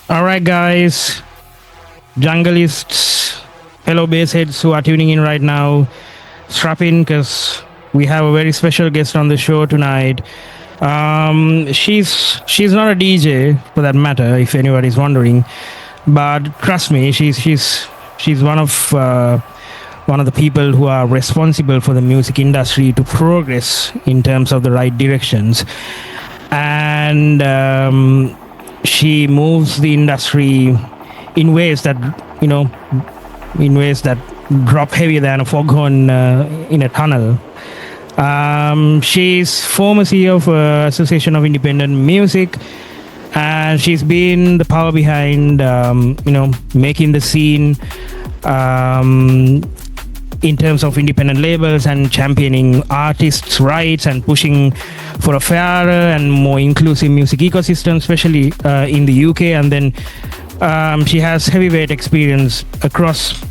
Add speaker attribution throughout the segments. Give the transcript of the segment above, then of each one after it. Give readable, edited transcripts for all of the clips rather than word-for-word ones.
Speaker 1: All right, guys, jungleists, fellow bassheads who are tuning in right now, strap in because we have a very special guest on the show tonight. She's not a DJ for that matter, if anybody's wondering, but trust me, she's one of the people who are responsible for the music industry to progress in terms of the right directions, and she moves the industry in ways that you know in ways that drop heavier than a foghorn in a tunnel. She's former CEO of Association of Independent Music, and she's been the power behind making the scene in terms of independent labels and championing artists' rights and pushing for a fairer and more inclusive music ecosystem, especially in the UK. And then she has heavyweight experience across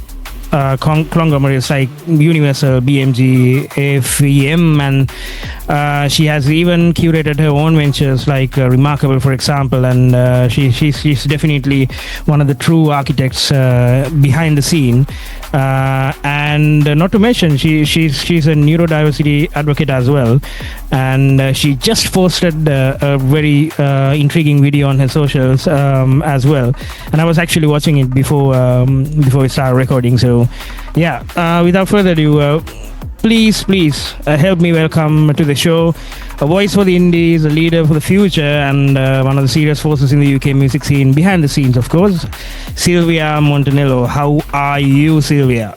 Speaker 1: conglomerates like Universal, BMG, AFEM, and she has even curated her own ventures like Remarkable, for example. And she's definitely one of the true architects behind the scene. And not to mention, she's a neurodiversity advocate as well. And she just posted a very intriguing video on her socials as well. And I was actually watching it before we started recording. So, yeah, without further ado, please help me welcome to the show a voice for the indies, a leader for the future, and one of the serious forces in the UK music scene, behind the scenes, of course, Silvia Montello. How are you, Silvia?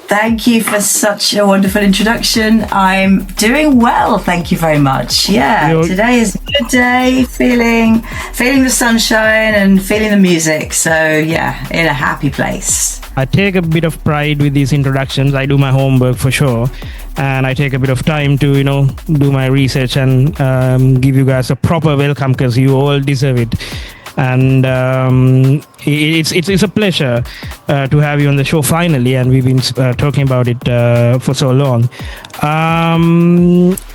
Speaker 2: Thank you for such a wonderful introduction. I'm doing well, thank you very much. Yeah, today is a good day, feeling the sunshine and feeling the music. So yeah, in a happy place.
Speaker 1: I take a bit of pride with these introductions. I do my homework for sure, and I take a bit of time to do my research and give you guys a proper welcome because you all deserve it. And it's a pleasure to have you on the show finally, and we've been talking about it for so long.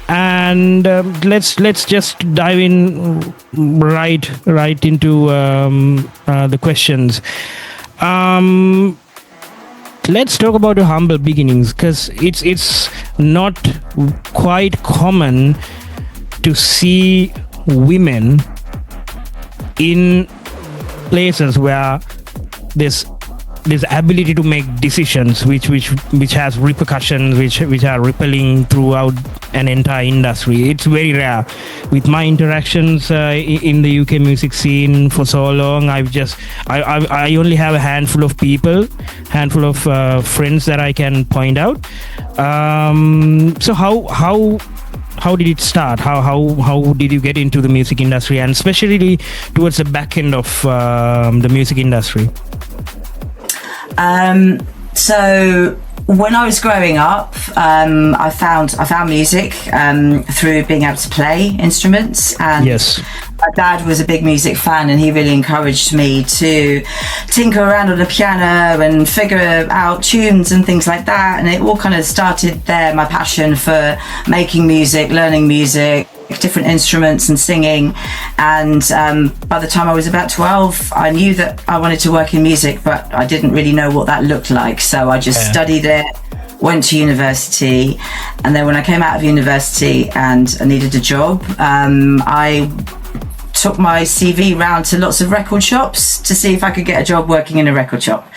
Speaker 1: And let's just dive in right into the questions. Let's talk about your humble beginnings, because it's not quite common to see women in places where there's ability to make decisions which has repercussions which are rippling throughout an entire industry. It's very rare. With my interactions in the UK music scene for so long, I only have a handful of friends that I can point out. So how did it start? How did you get into the music industry, and especially towards the back end of the music industry?
Speaker 2: So when I was growing up, I found music through being able to play instruments, and
Speaker 1: yes.
Speaker 2: My dad was a big music fan, and he really encouraged me to tinker around on the piano and figure out tunes and things like that. And it all kind of started there, my passion for making music, learning music, different instruments and singing. And by the time I was about 12, I knew that I wanted to work in music, but I didn't really know what that looked like. So I just studied it, went to university, and then when I came out of university and I needed a job, I took my CV round to lots of record shops to see if I could get a job working in a record shop,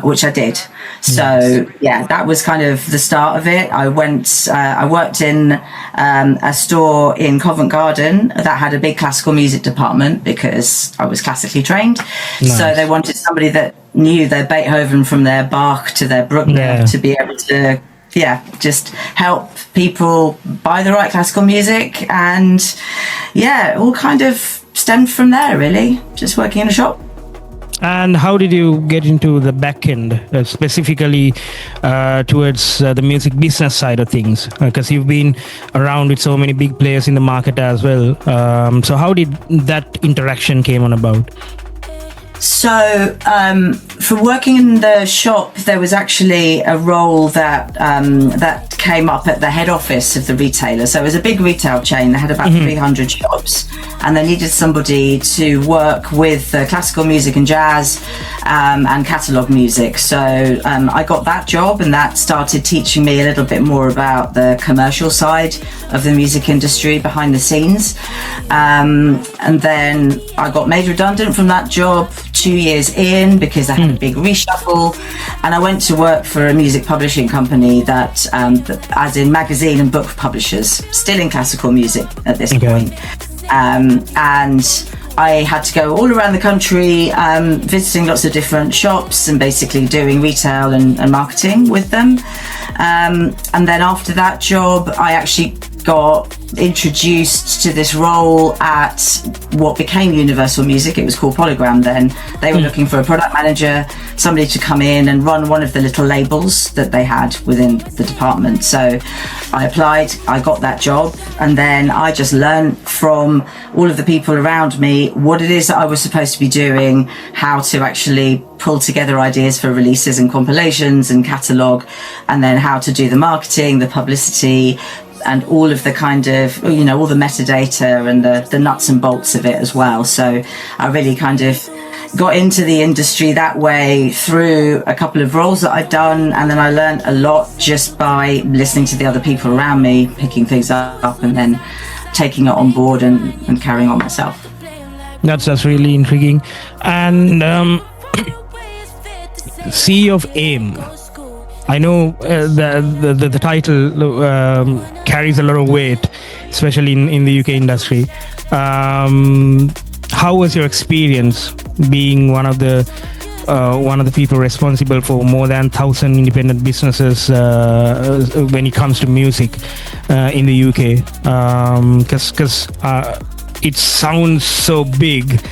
Speaker 2: which I did. So yeah, that was kind of the start of it. I worked in a store in Covent Garden that had a big classical music department because I was classically trained. Nice. So they wanted somebody that knew their Beethoven from their Bach to their Bruckner to be able to just help people buy the right classical music. And yeah, it all kind of stemmed from there, really, just working in a shop.
Speaker 1: And how did you get into the back end, specifically towards the music business side of things? Because you've been around with so many big players in the market as well. So how did that interaction came on about?
Speaker 2: So for working in the shop, there was actually a role that that came up at the head office of the retailer. So it was a big retail chain. They had about 300 shops, and they needed somebody to work with classical music and jazz and catalogue music. So I got that job, and that started teaching me a little bit more about the commercial side of the music industry behind the scenes. And then I got made redundant from that job 2 years in because I had a big reshuffle, and I went to work for a music publishing company that as in magazine and book publishers, still in classical music at this point. And I had to go all around the country, visiting lots of different shops and basically doing retail and marketing with them. And then after that job, I actually got introduced to this role at what became Universal Music. It was called Polygram then. They were looking for a product manager, somebody to come in and run one of the little labels that they had within the department. So I applied, I got that job, and then I just learned from all of the people around me what it is that I was supposed to be doing, how to actually pull together ideas for releases and compilations and catalogue, and then how to do the marketing, the publicity, and all of the kind of, you know, all the metadata and the nuts and bolts of it as well. So I really kind of got into the industry that way through a couple of roles that I'd done, and then I learned a lot just by listening to the other people around me, picking things up and then taking it on board and carrying on myself.
Speaker 1: That's really intriguing. And CEO of AIM, I know the title carries a lot of weight, especially in the UK industry. How was your experience being one of the people responsible for more than 1,000 independent businesses when it comes to music in the UK? Because it sounds so big,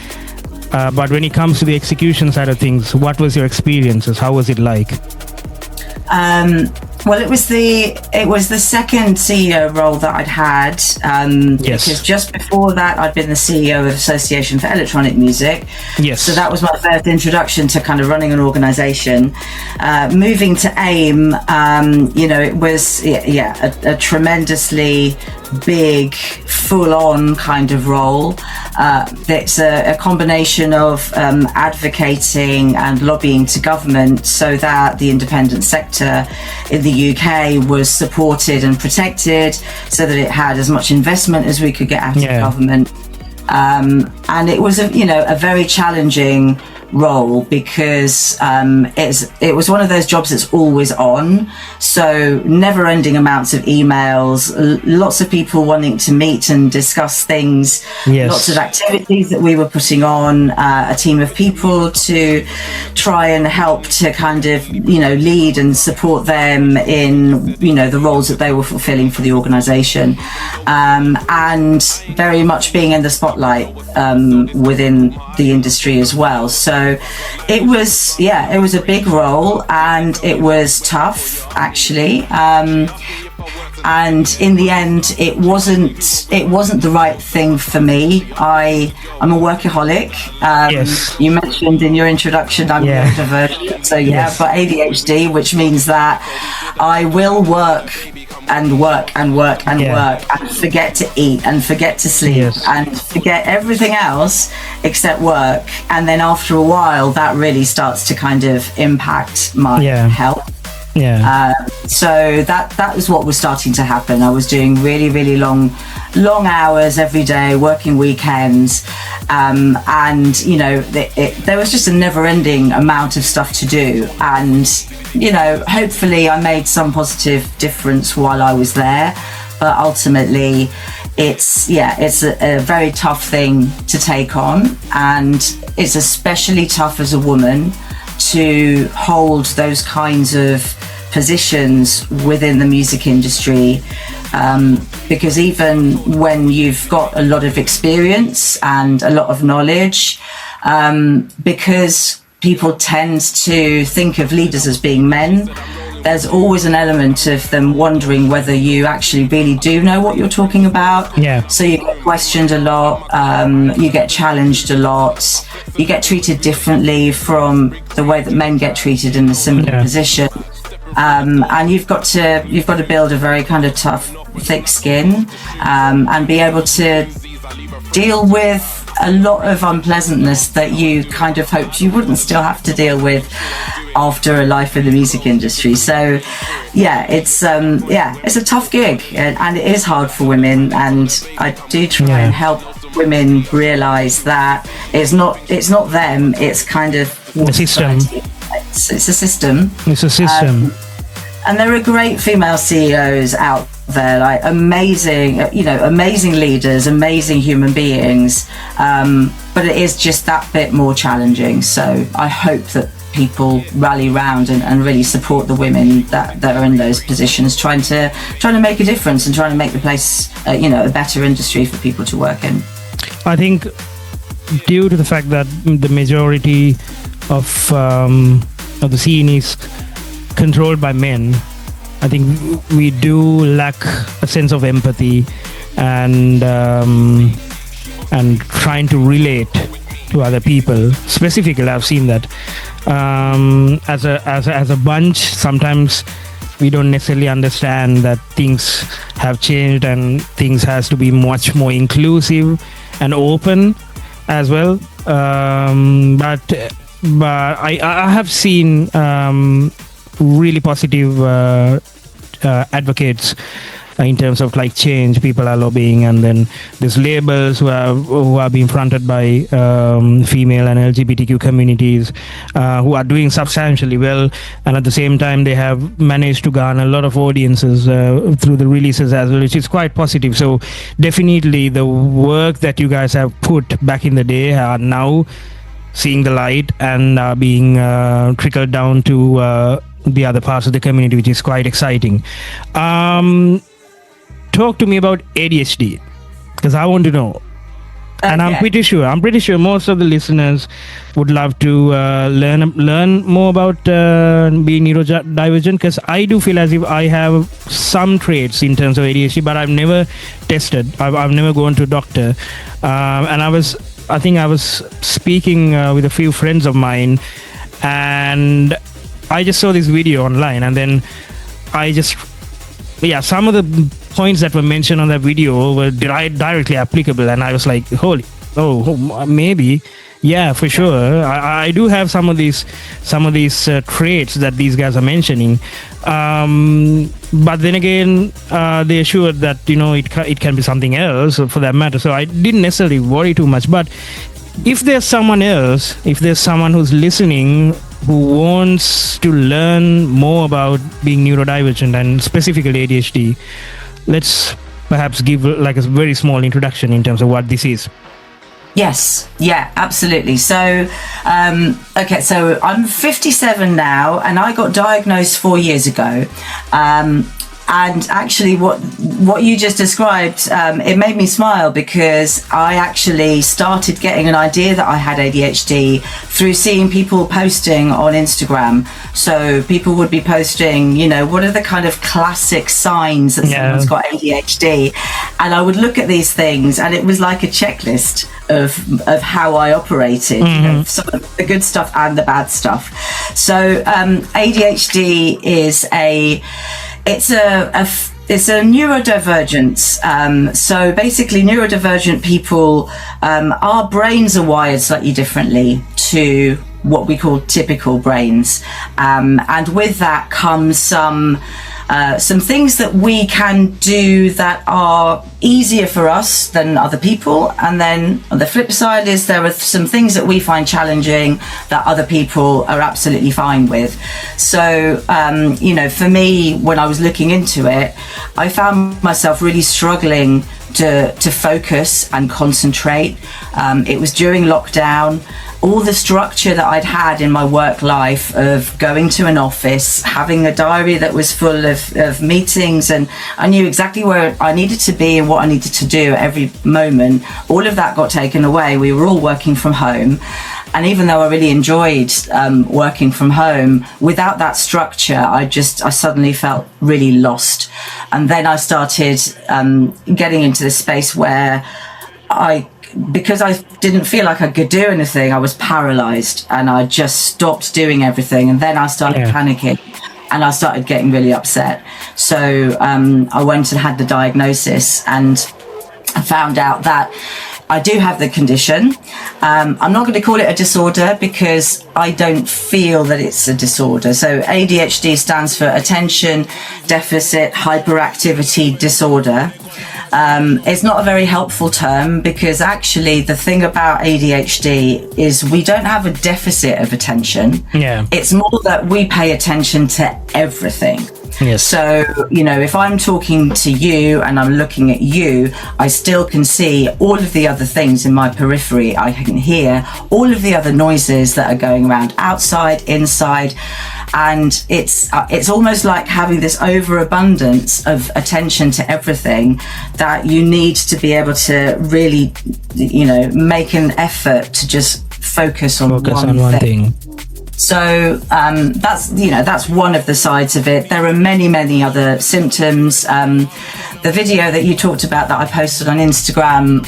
Speaker 1: but when it comes to the execution side of things, what was your experiences? How was it like?
Speaker 2: Well, it was the second CEO role that I'd had, because just before that I'd been the CEO of Association for Electronic Music.
Speaker 1: Yes.
Speaker 2: So that was my first introduction to kind of running an organisation. Moving to AIM, you know, it was a tremendously big, full-on kind of role. It's a combination of advocating and lobbying to government so that the independent sector in the UK was supported and protected, so that it had as much investment as we could get out of government. And it was a very challenging role because it was one of those jobs that's always on, so never-ending amounts of emails, lots of people wanting to meet and discuss things, lots of activities that we were putting on, a team of people to try and help to kind of lead and support them in the roles that they were fulfilling for the organisation, and very much being in the spotlight within the industry as well. So it was a big role, and it was tough actually, and in the end it wasn't the right thing for me. I'm a workaholic. You mentioned in your introduction I'm neurodivergent, so I've got ADHD, which means that I will work and work and work and work and forget to eat and forget to sleep and forget everything else except work, and then after a while that really starts to kind of impact my health. So that was what was starting to happen. I was doing really, really long hours every day, working weekends, and there was just a never-ending amount of stuff to do. And hopefully I made some positive difference while I was there, but ultimately it's a very tough thing to take on, and it's especially tough as a woman to hold those kinds of positions within the music industry, because even when you've got a lot of experience and a lot of knowledge, because people tend to think of leaders as being men, there's always an element of them wondering whether you actually really do know what you're talking about.
Speaker 1: Yeah.
Speaker 2: So you get questioned a lot, you get challenged a lot, you get treated differently from the way that men get treated in a similar position. And you've got to build a very kind of tough, thick skin, and be able to deal with a lot of unpleasantness that you kind of hoped you wouldn't still have to deal with after a life in the music industry. So it's a tough gig, and it is hard for women, and I do try and help women realize that it's not them, it's kind of
Speaker 1: the system.
Speaker 2: It's a system.
Speaker 1: It's a system.
Speaker 2: And there are great female CEOs out there, like amazing leaders, amazing human beings. But it is just that bit more challenging. So I hope that people rally round and really support the women that are in those positions, trying to make a difference and trying to make the place, a better industry for people to work in.
Speaker 1: I think due to the fact that the majority of the scene is controlled by men, I think we do lack a sense of empathy and trying to relate to other people. Specifically, I've seen that as a bunch, sometimes we don't necessarily understand that things have changed and things has to be much more inclusive and open as well. But I have seen really positive advocates in terms of like change. People are lobbying, and then there's labels who are being fronted by female and LGBTQ communities who are doing substantially well, and at the same time they have managed to garner a lot of audiences through the releases as well, which is quite positive. So definitely the work that you guys have put back in the day are now seeing the light and being trickled down to the other parts of the community, which is quite exciting. Talk to me about ADHD, because I want to know. And I'm pretty sure most of the listeners would love to learn more about being neurodivergent, because I do feel as if I have some traits in terms of ADHD, but I've never tested. I've never gone to a doctor. And I was speaking with a few friends of mine, and I just saw this video online, and then some of the points that were mentioned on that video were directly applicable, and I was like, maybe, yeah, for sure. I do have some of these traits that these guys are mentioning, but then again, they assured that it can be something else for that matter. So I didn't necessarily worry too much. But if there's someone who's listening who wants to learn more about being neurodivergent and specifically ADHD, let's perhaps give like a very small introduction in terms of what this is.
Speaker 2: Yes, yeah, absolutely. So, so I'm 57 now, and I got diagnosed 4 years ago. And actually what you just described, it made me smile, because I actually started getting an idea that I had ADHD through seeing people posting on Instagram. So people would be posting, what are the kind of classic signs that someone's got ADHD? And I would look at these things, and it was like a checklist of how I operated, some of the good stuff and the bad stuff. So ADHD is it's a neurodivergence. So basically, neurodivergent people, our brains are wired slightly differently to what we call typical brains, and with that comes some things that we can do that are easier for us than other people, and then on the flip side is there are some things that we find challenging that other people are absolutely fine with. So for me, when I was looking into it, I found myself really struggling to focus and concentrate. It was during lockdown. All the structure that I'd had in my work life of going to an office, having a diary that was full of meetings, and I knew exactly where I needed to be and what I needed to do at every moment, all of that got taken away. We were all working from home. And even though I really enjoyed working from home, without that structure, I suddenly felt really lost. And then I started getting into this space where because I didn't feel like I could do anything, I was paralyzed, and I just stopped doing everything. And then I started panicking, and I started getting really upset. So I went and had the diagnosis, and I found out that I do have the condition. I'm not going to call it a disorder because I don't feel that it's a disorder. So ADHD stands for Attention Deficit Hyperactivity Disorder. It's not a very helpful term because actually the thing about ADHD is we don't have a deficit of attention. Yeah. It's more that we pay attention to everything. Yes. So, you know, if I'm talking to you and I'm looking at you, I still can see all of the other things in my periphery. I can hear all of the other noises that are going around outside, inside. And it's almost like having this overabundance of attention to everything that you need to be able to really, you know, make an effort to just focus on one thing. So that's one of the sides of it. There are many other symptoms. The video that you talked about that I posted on Instagram,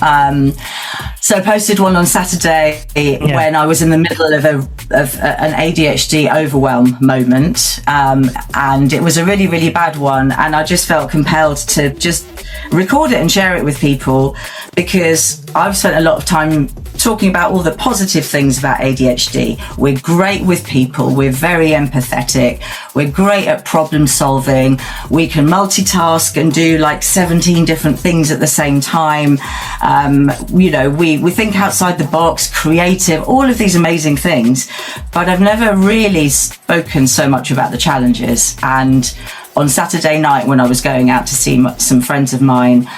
Speaker 2: so I posted one on Saturday when I was in the middle of an ADHD overwhelm moment, and it was a really bad one, and I just felt compelled to just record it and share it with people because I've spent a lot of time talking about all the positive things about ADHD. We're great with people, we're very empathetic, we're great at problem solving, we can multitask and do like 17 different things at the same time. You know, we think outside the box, creative, all of these amazing things, but I've never really spoken so much about the challenges. And on Saturday night when I was going out to see some friends of mine,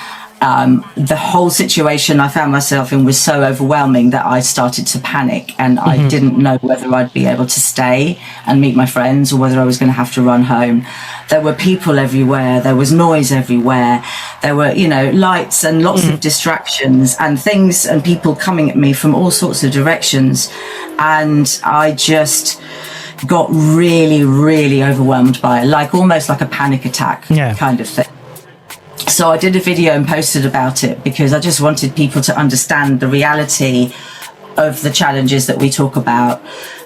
Speaker 2: the whole situation I found myself in was so overwhelming that I started to panic, and I didn't know whether I'd be able to stay and meet my friends or whether I was going to have to run home. There were people everywhere, there was noise everywhere, there were, you know, lights and lots of distractions and things and people coming at me from all sorts of directions, and I just got really overwhelmed by it, like almost like a panic attack kind of thing. So I did a video and posted about it because I just wanted people to understand the reality of the challenges that we talk about.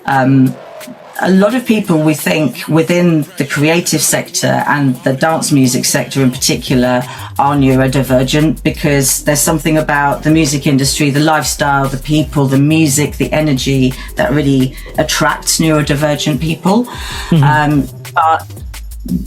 Speaker 2: A lot of people, we think, within the creative sector and the dance music sector in particular are neurodivergent because there's something about the music industry, the lifestyle, the people, the music, the energy that really attracts neurodivergent people. But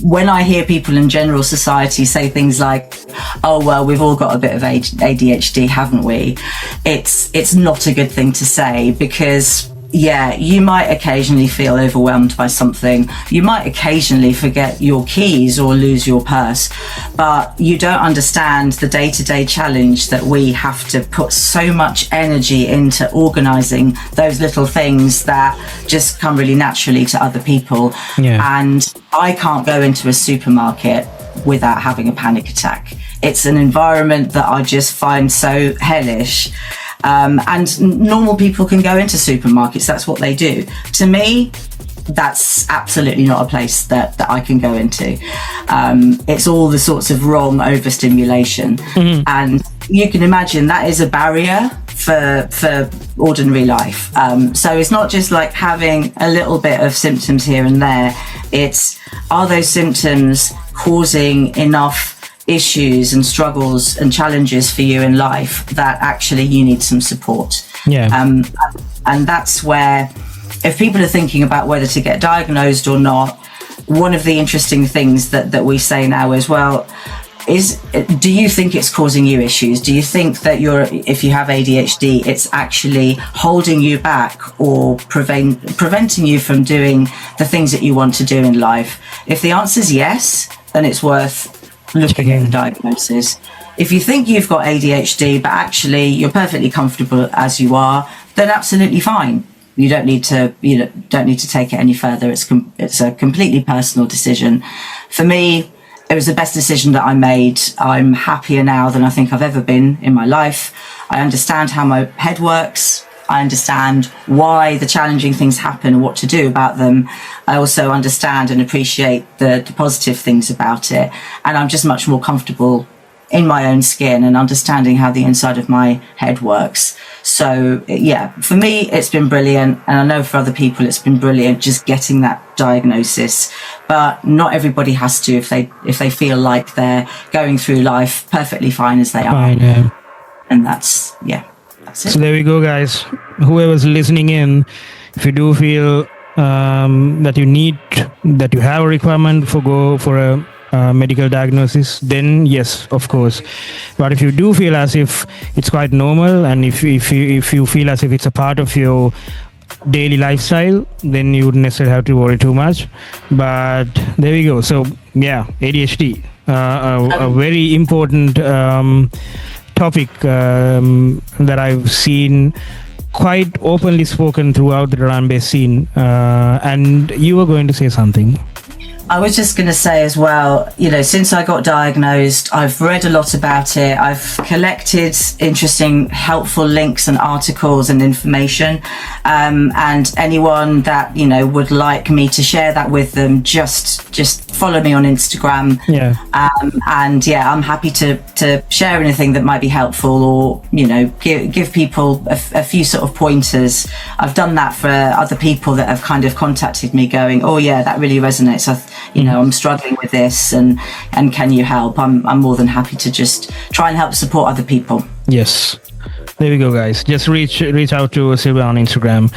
Speaker 2: when I hear people in general society say things like, oh, well, we've all got a bit of ADHD, haven't we? It's not a good thing to say because, yeah, you might occasionally feel overwhelmed by something. You might occasionally forget your keys or lose your purse, but you don't understand the day-to-day challenge that we have to put so much energy into organising those little things that just come really naturally to other people. And I can't go into a supermarket without having a panic attack. It's an environment that I just find so hellish. And normal people can go into supermarkets, that's what they do. To me, that's absolutely not a place that I can go into. It's all the sorts of wrong overstimulation. And you can imagine that is a barrier for ordinary life. So it's not just like having a little bit of symptoms here and there. It's, are those symptoms causing enough issues and struggles and challenges for you in life that actually you need some support? And that's where, if people are thinking about whether to get diagnosed or not, one of the interesting things that we say now is, well, do you think it's causing you issues? Do you think that if you have ADHD, it's actually holding you back or preventing you from doing the things that you want to do in life? If the answer is yes, then it's worth looking at the diagnosis. If you think you've got ADHD, but actually you're perfectly comfortable as you are, then absolutely fine. You don't need to take it any further. It's a completely personal decision. For me, it was the best decision that I made. I'm happier now than I think I've ever been in my life. I understand how my head works. I understand why the challenging things happen and what to do about them. I also understand and appreciate the positive things about it. And I'm just much more comfortable in my own skin and understanding how the inside of my head works. So yeah, for me, it's been brilliant. And I know for other people, it's been brilliant just getting that diagnosis. But not everybody has to if they feel like they're going through life perfectly fine as they are.
Speaker 1: Fine, yeah.
Speaker 2: And that's it.
Speaker 1: So there we go, guys. Whoever's listening in, if you do feel that you have a requirement for a medical diagnosis, then yes, of course. But if you do feel as if it's quite normal, and if you feel as if it's a part of your daily lifestyle, then you wouldn't necessarily have to worry too much. But there we go. So yeah, ADHD, a very important topic that I've seen quite openly spoken throughout the drum and bass scene. And you were going to say something.
Speaker 2: I was just going to say as well, since I got diagnosed, I've read a lot about it. I've collected interesting, helpful links and articles and information. And anyone that, would like me to share that with them, just follow me on Instagram.
Speaker 1: Yeah.
Speaker 2: And yeah, I'm happy to share anything that might be helpful or, give people a few sort of pointers. I've done that for other people that have kind of contacted me going, oh yeah, that really resonates. I'm struggling with this and can you help? I'm more than happy to just try and help support other people.
Speaker 1: Yes. There we go, guys. Just reach out to Silvia on Instagram,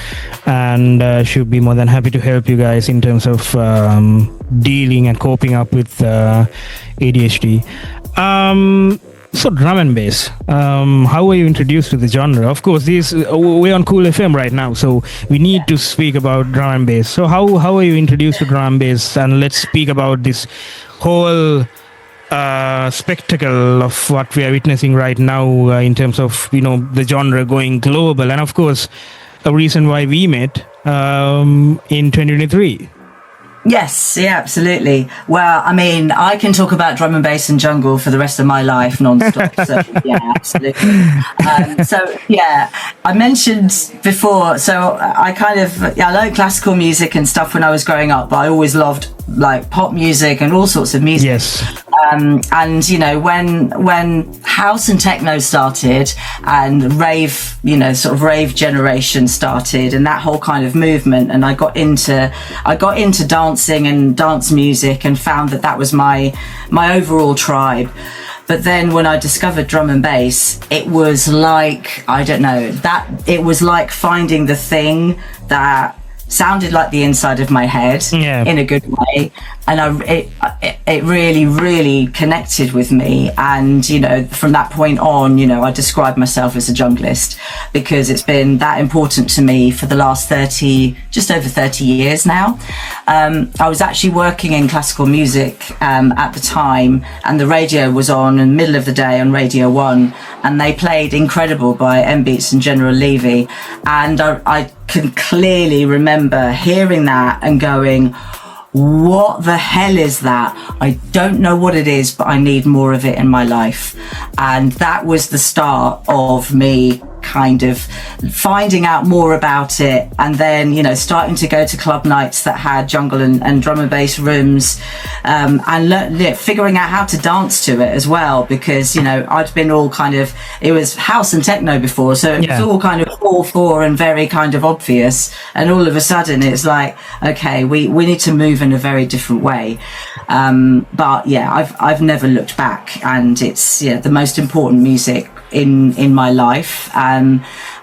Speaker 1: and she'll be more than happy to help you guys in terms of dealing and coping up with ADHD. So drum and bass, how were you introduced to the genre? Of course, we're on KOOL FM right now, so we need to speak about drum and bass. So how were you introduced to drum and bass? And let's speak about this whole spectacle of what we are witnessing right now in terms of, the genre going global. And of course, a reason why we met in 2023.
Speaker 2: Yes, yeah, absolutely. Well, I mean, I can talk about drum and bass and jungle for the rest of my life non-stop. So yeah, absolutely. So yeah, I mentioned before, so I learned classical music and stuff when I was growing up, but I always loved like pop music and all sorts of music.
Speaker 1: Yes.
Speaker 2: And when house and techno started and rave, sort of rave generation started and that whole kind of movement, and I got into dancing and dance music and found that was my overall tribe. But then when I discovered drum and bass, it was like, it was like finding the thing that sounded like the inside of my head in a good way, and it really, really connected with me. And from that point on, I describe myself as a junglist because it's been that important to me for the last just over 30 years now. I was actually working in classical music at the time, and the radio was on in the middle of the day on Radio 1, and they played Incredible by M Beats and General Levy, and I can clearly remember hearing that and going, what the hell is that? I don't know what it is, but I need more of it in my life. And that was the start of me kind of finding out more about it, and then starting to go to club nights that had jungle and drum and bass rooms, and figuring out how to dance to it as well, because I'd been all kind of, it was house and techno before, so it was all kind of 4/4 and very kind of obvious, and all of a sudden it's like, okay, we need to move in a very different way. But yeah, I've never looked back, and it's the most important music in my life.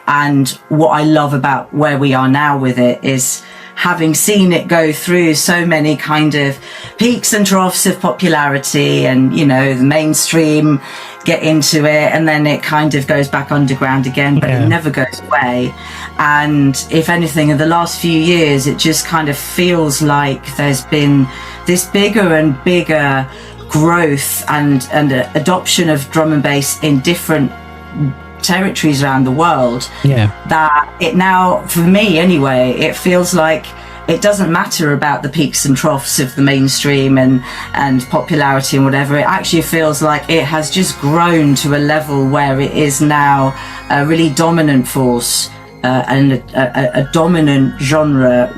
Speaker 2: And what I love about where we are now with it is having seen it go through so many kind of peaks and troughs of popularity, and the mainstream get into it, and then it kind of goes back underground again, but it never goes away. And if anything, in the last few years, it just kind of feels like there's been this bigger and bigger growth and adoption of drum and bass in different territories around the world, that it now, for me anyway, it feels like it doesn't matter about the peaks and troughs of the mainstream and popularity and whatever. It actually feels like it has just grown to a level where it is now a really dominant force a dominant genre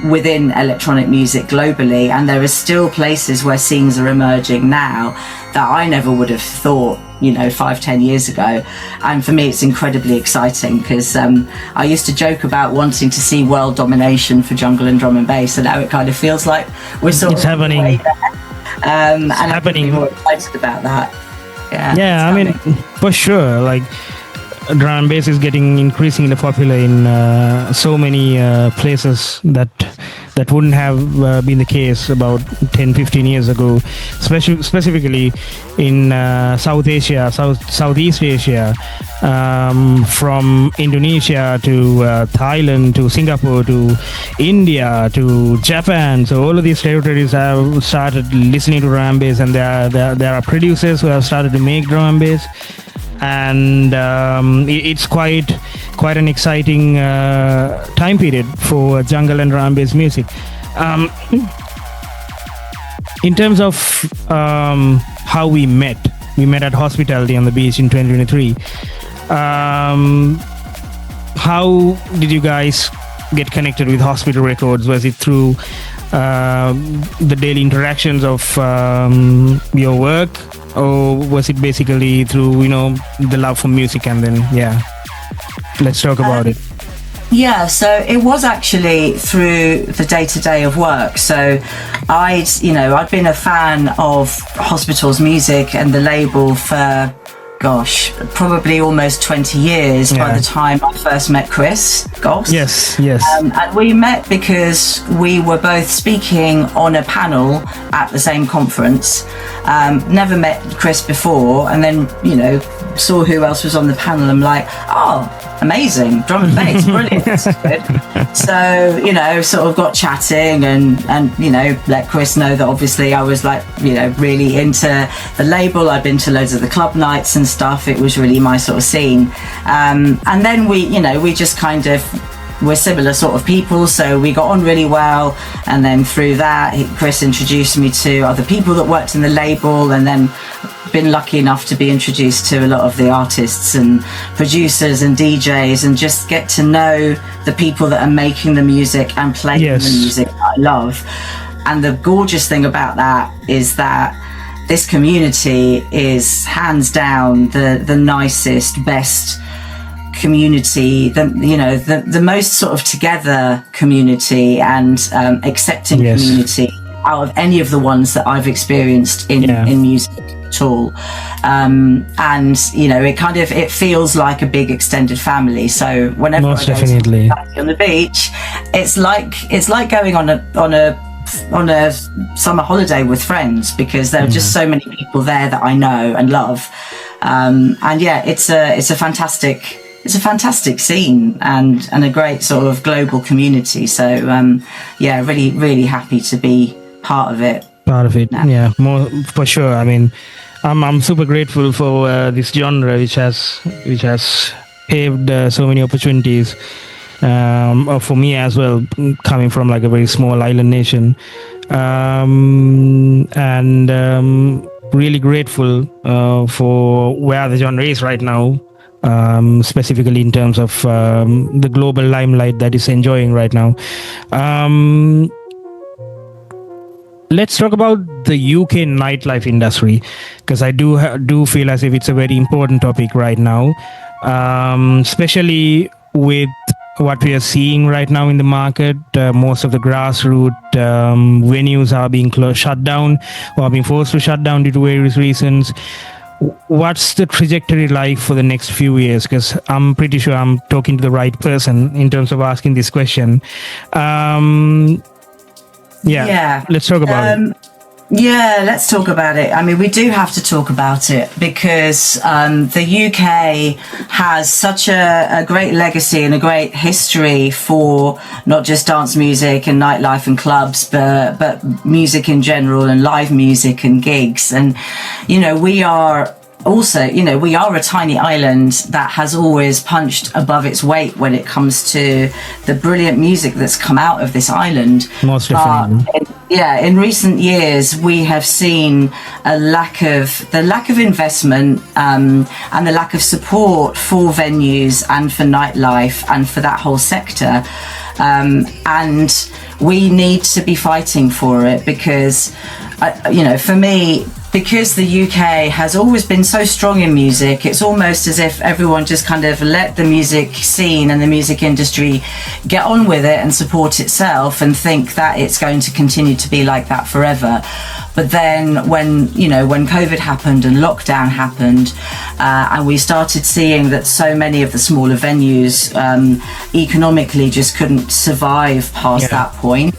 Speaker 2: within electronic music globally, and there are still places where scenes are emerging now that I never would have thought, 5-10 years ago. And for me, it's incredibly exciting, because I used to joke about wanting to see world domination for jungle and drum and bass, and now it kind of feels like we're sort
Speaker 1: it's
Speaker 2: of
Speaker 1: happening.
Speaker 2: way there. And
Speaker 1: happening.
Speaker 2: I'm more excited about that.
Speaker 1: Yeah, I mean, for sure, like drum and bass is getting increasingly popular in so many places that wouldn't have been the case about 10-15 years ago, specifically in Southeast Asia, from Indonesia to Thailand to Singapore to India to Japan. So all of these territories have started listening to drum and bass, and there are producers who have started to make drum and bass. And it's quite an exciting time period for jungle and drum and bass music. In terms of how we met at Hospitality on the Beach in 2023. How did you guys get connected with Hospital Records? Was it through the daily interactions of your work, or was it basically through the love for music? And then let's talk about it.
Speaker 2: So it was actually through the day-to-day of work. So I'd been a fan of Hospital's music and the label for probably almost 20 years by the time I first met Chris Goss.
Speaker 1: Yes.
Speaker 2: And we met because we were both speaking on a panel at the same conference. Never met Chris before, and then, saw who else was on the panel. I'm like, oh, amazing, drum and bass, brilliant, that's good. So, sort of got chatting and let Chris know that obviously I was really into the label. I'd been to loads of the club nights and stuff. It was really my sort of scene. And then we just kind of were similar sort of people, so we got on really well. And then through that, Chris introduced me to other people that worked in the label, and then been lucky enough to be introduced to a lot of the artists and producers and DJs, and just get to know the people that are making the music and playing the music that I love. And the gorgeous thing about that is that this community is hands down the nicest, best community, the most sort of together community and accepting community out of any of the ones that I've experienced in music at all. And it feels like a big extended family. So whenever
Speaker 1: Most
Speaker 2: I go
Speaker 1: definitely.
Speaker 2: on the beach, it's like going on a summer holiday with friends, because there are just so many people there that I know and love. It's a fantastic scene and a great sort of global community. So really, really happy to be part of it.
Speaker 1: Yeah, more for sure. I mean, I'm super grateful for this genre, which has paved so many opportunities for me as well, coming from like a very small island nation, and really grateful for where the genre is right now, specifically in terms of the global limelight that it's enjoying right now. Let's talk about the UK nightlife industry, because I do feel as if it's a very important topic right now, especially with what we are seeing right now in the market. Most of the grassroots venues are being shut down or are being forced to shut down due to various reasons. What's the trajectory like for the next few years? Because I'm pretty sure I'm talking to the right person in terms of asking this question. Let's talk about it.
Speaker 2: Let's talk about it. I mean, we do have to talk about it because the UK has such a great legacy and a great history for not just dance music and nightlife and clubs, but music in general and live music and gigs. And, we are also, you know, we are a tiny island that has always punched above its weight when it comes to the brilliant music that's come out of this island.
Speaker 1: Most definitely.
Speaker 2: In recent years, we have seen the lack of investment and the lack of support for venues and for nightlife and for that whole sector. And we need to be fighting for it because, you know, for me, because the UK has always been so strong in music, it's almost as if everyone just kind of let the music scene and the music industry get on with it and support itself and think that it's going to continue to be like that forever. But then when COVID happened and lockdown happened, and we started seeing that so many of the smaller venues economically just couldn't survive past that point,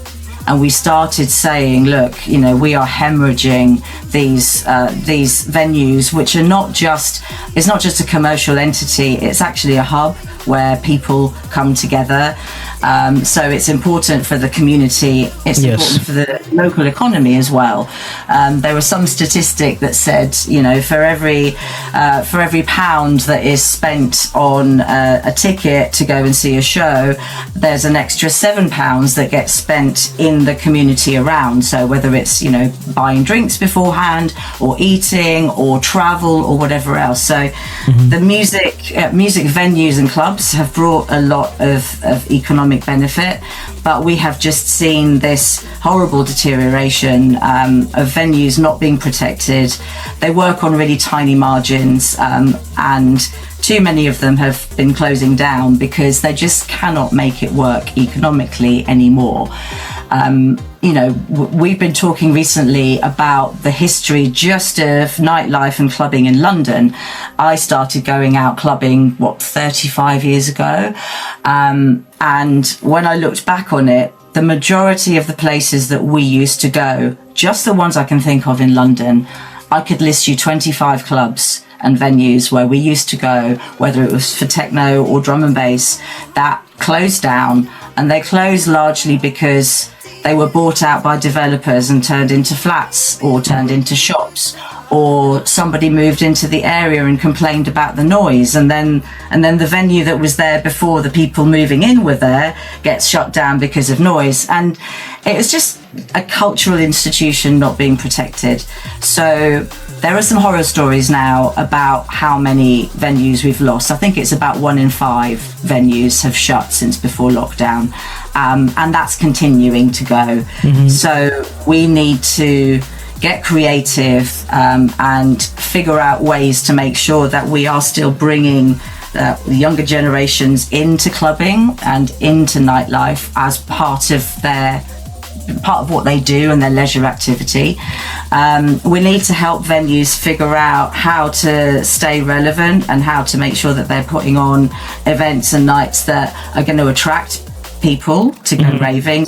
Speaker 2: and we started saying, look, you know, we are hemorrhaging these venues, which are it's not just a commercial entity, it's actually a hub where people come together. So it's important for the community, it's important for the local economy as well. There was some statistic that said, you know, for every pound that is spent on a ticket to go and see a show, there's an extra £7 that gets spent in the community around. So whether it's, you know, buying drinks beforehand or eating or travel or whatever else. So the music venues and clubs have brought a lot of economic benefit, but we have just seen this horrible deterioration of venues not being protected. They work on really tiny margins, and too many of them have been closing down because they just cannot make it work economically anymore. You know, we've been talking recently about the history just of nightlife and clubbing in London. I started going out clubbing, 35 years ago? And when I looked back on it, the majority of the places that we used to go, just the ones I can think of in London, I could list you 25 clubs and venues where we used to go, whether it was for techno or drum and bass, that closed down. And they closed largely because they were bought out by developers and turned into flats or turned into shops, or somebody moved into the area and complained about the noise, and then the venue that was there before the people moving in were there gets shut down because of noise. And it was just a cultural institution not being protected. So there are some horror stories now about how many venues we've lost. I think it's about 1 in 5 venues have shut since before lockdown, and that's continuing to go. So we need to get creative and figure out ways to make sure that we are still bringing the younger generations into clubbing and into nightlife as part of what they do and their leisure activity. We need to help venues figure out how to stay relevant and how to make sure that they're putting on events and nights that are going to attract people to go raving.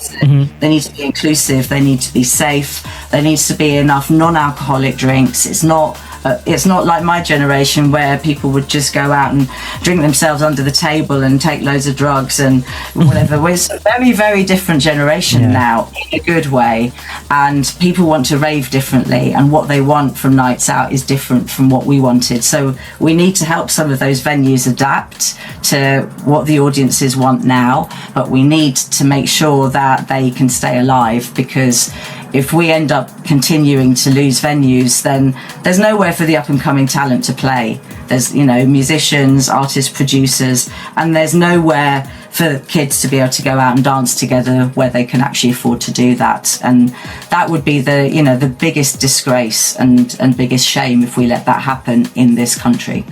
Speaker 2: They need to be inclusive, they need to be safe, there needs to be enough non-alcoholic drinks. It's not like my generation where people would just go out and drink themselves under the table and take loads of drugs and whatever. It's a very, very different generation now, in a good way, and people want to rave differently, and what they want from nights out is different from what we wanted. So we need to help some of those venues adapt to what the audiences want now, but we need to make sure that they can stay alive, because if we end up continuing to lose venues, then there's nowhere for the up and coming talent to play. There's, you know, musicians, artists, producers, and there's nowhere for kids to be able to go out and dance together where they can actually afford to do that. And that would be the biggest disgrace and biggest shame if we let that happen in this country.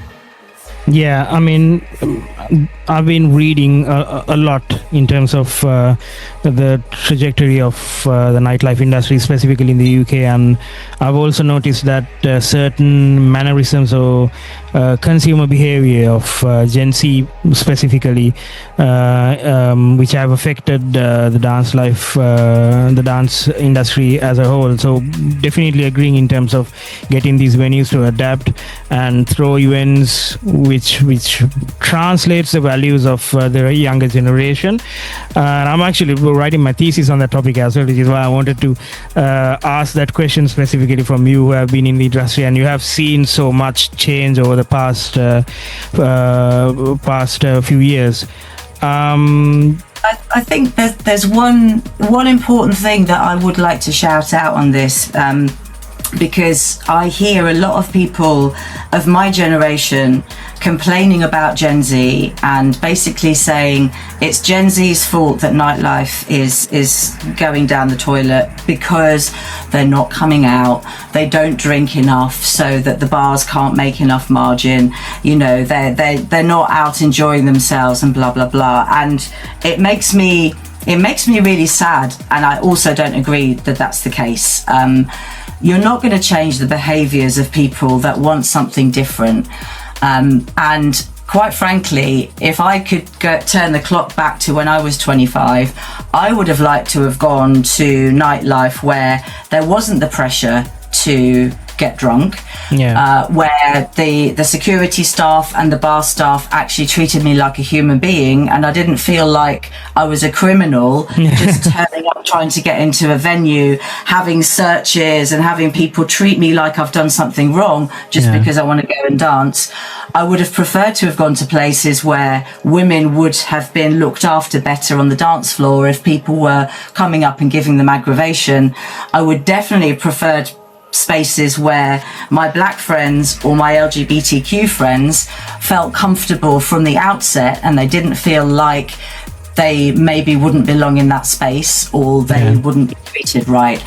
Speaker 1: Yeah, I mean, I've been reading a lot in terms of the trajectory of the nightlife industry, specifically in the UK, and I've also noticed that certain mannerisms or consumer behavior of Gen Z specifically, which have affected the dance industry as a whole. So definitely agreeing in terms of getting these venues to adapt and throw events which translates the value values of the younger generation. And I'm actually writing my thesis on that topic as well, which is why I wanted to ask that question specifically from you who have been in the industry and you have seen so much change over the past few years.
Speaker 2: I think there's one important thing that I would like to shout out on this, because I hear a lot of people of my generation complaining about Gen Z and basically saying it's Gen Z's fault that nightlife is going down the toilet because they're not coming out, they don't drink enough so that the bars can't make enough margin, you know, they're not out enjoying themselves and blah blah blah. And it makes me really sad, and I also don't agree that that's the case. You're not going to change the behaviours of people that want something different. And quite frankly, if I could turn the clock back to when I was 25, I would have liked to have gone to nightlife where there wasn't the pressure to get drunk, where the security staff and the bar staff actually treated me like a human being, and I didn't feel like I was a criminal just turning up trying to get into a venue, having searches and having people treat me like I've done something wrong just because I want to go and dance. I would have preferred to have gone to places where women would have been looked after better on the dance floor if people were coming up and giving them aggravation. I would definitely have preferred spaces where my black friends or my LGBTQ friends felt comfortable from the outset and they didn't feel like they maybe wouldn't belong in that space or they wouldn't be treated right.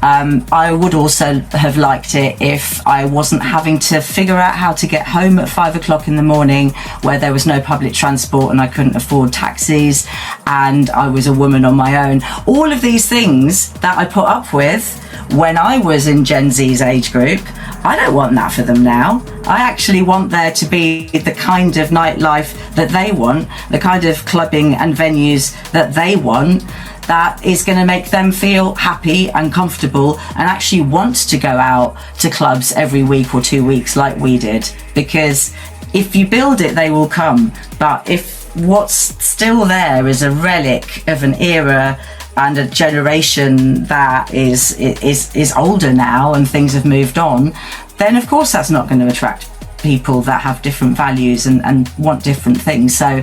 Speaker 2: I would also have liked it if I wasn't having to figure out how to get home at 5 o'clock in the morning, where there was no public transport and I couldn't afford taxis and I was a woman on my own. All of these things that I put up with when I was in Gen Z's age group, I don't want that for them now. I actually want there to be the kind of nightlife that they want, the kind of clubbing and venues that they want, that is going to make them feel happy and comfortable and actually want to go out to clubs every week or 2 weeks like we did. Because if you build it, they will come. But if what's still there is a relic of an era and a generation that is older now and things have moved on, then of course that's not going to attract people that have different values and want different things. So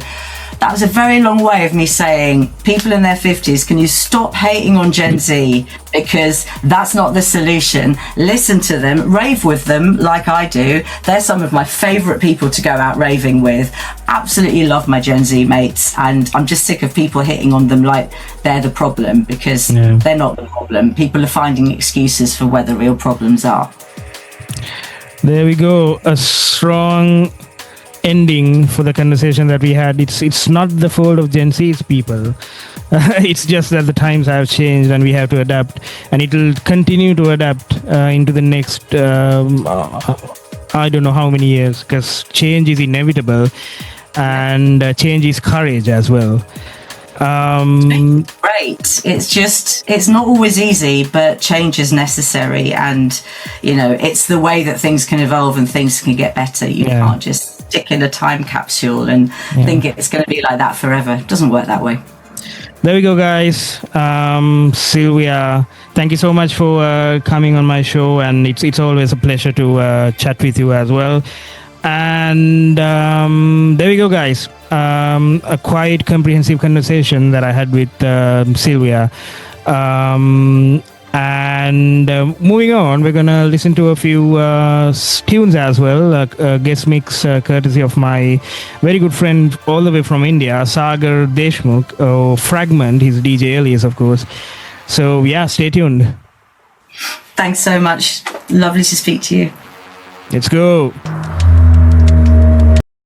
Speaker 2: that was a very long way of me saying, people in their 50s, can you stop hating on Gen Z? Because that's not the solution. Listen to them, rave with them like I do. They're some of my favourite people to go out raving with. Absolutely love my Gen Z mates, and I'm just sick of people hitting on them like they're the problem, because they're not the problem. People are finding excuses for where the real problems are.
Speaker 1: There we go. A strong ending for the conversation that we had. It's not the fault of Gen Z's people. It's just that the times have changed and we have to adapt, and it will continue to adapt into the next I don't know how many years, because change is inevitable and change is courage as well.
Speaker 2: Great. It's not always easy, but change is necessary, and you know, it's the way that things can evolve and things can get better. You can't just stick in a time capsule and think it's going to be like that forever. It doesn't work that way.
Speaker 1: There we go, guys. Silvia, thank you so much for coming on my show, and it's always a pleasure to chat with you as well. And there we go, guys. A quite comprehensive conversation that I had with Silvia. And moving on, we're going to listen to a few tunes as well. A guest mix courtesy of my very good friend all the way from India, Sagar Deshmukh, Fragment, his DJ alias, of course. So, yeah, stay tuned.
Speaker 2: Thanks so much. Lovely to speak to you.
Speaker 1: Let's go.